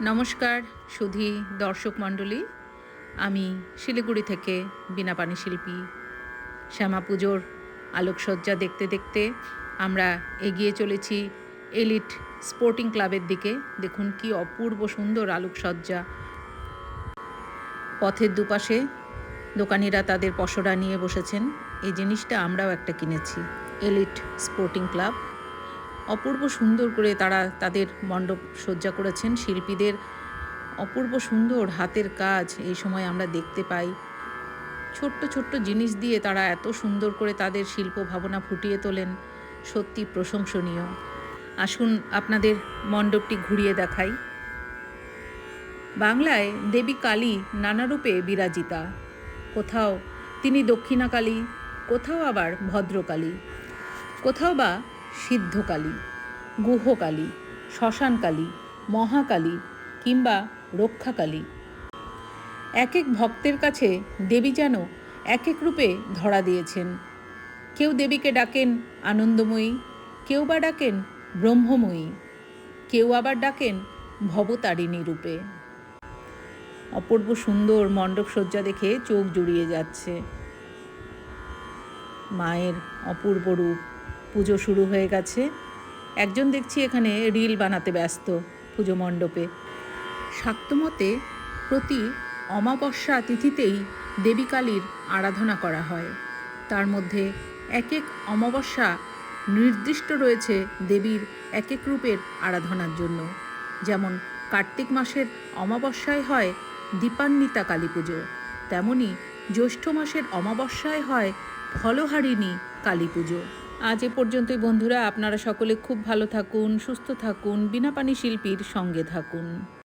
নমস্কার সুধী দর্শক মণ্ডলী। আমি শিলিগুড়ি থেকে বীণাপাণি শিল্পী। শ্যামা পুজোর আলোকসজ্জা দেখতে দেখতে আমরা এগিয়ে চলেছি এলিট স্পোর্টিং ক্লাবের দিকে। দেখুন কি অপূর্ব সুন্দর আলোকসজ্জা। পথের দুপাশে দোকানিরা তাদের পসরা নিয়ে বসেছেন। এই জিনিসটা আমরাও একটা কিনেছি। এলিট স্পোর্টিং ক্লাব অপূর্ব সুন্দর করে তারা তাদের মণ্ডপ সজ্জা করেছেন। শিল্পীদের অপূর্ব সুন্দর হাতের কাজ এই সময় আমরা দেখতে পাই। ছোট্ট ছোট্ট জিনিস দিয়ে তারা এত সুন্দর করে তাদের শিল্প ভাবনা ফুটিয়ে তোলেন, সত্যি প্রশংসনীয়। আসুন আপনাদের মণ্ডপটি ঘুরিয়ে দেখাই। বাংলায় দেবী কালী নানা রূপে বিরাজিতা। কোথাও তিনি দক্ষিণাকালী, কোথাও আবার ভদ্রকালী, কোথাও বা সিদ্ধকালী, গুহকালী, শ্মশানকালী, মহাকালী কিংবা রক্ষাকালী। এক এক ভক্তের কাছে দেবী যেন এক এক রূপে ধরা দিয়েছেন। কেউ দেবীকে ডাকেন আনন্দময়ী, কেউ বা ডাকেন ব্রহ্মময়ী, কেউ আবার ডাকেন ভবতারিণী রূপে। অপূর্ব সুন্দর মণ্ডপ সজ্জা দেখে চোখ জুড়িয়ে যাচ্ছে। মায়ের অপূর্ব রূপ। পুজো শুরু হয়ে গেছে। একজন দেখছি এখানে রিল বানাতে ব্যস্ত পুজো মণ্ডপে। শাক্তমতে প্রতি অমাবস্যা তিথিতেই দেবী কালীর আরাধনা করা হয়। তার মধ্যে এক এক অমাবস্যা নির্দিষ্ট রয়েছে দেবীর এক এক রূপের আরাধনার জন্য। যেমন কার্তিক মাসের অমাবস্যায় হয় দীপান্বিতা কালী পুজো, তেমনি জ্যৈষ্ঠ মাসের অমাবস্যায় হয় ফলহারিণী কালী পুজো। আজ এ পর্যন্তই বন্ধুরা। আপনারা সকলে খুব ভালো থাকুন, সুস্থ থাকুন, বীণাপাণি শিল্পীর সঙ্গে থাকুন।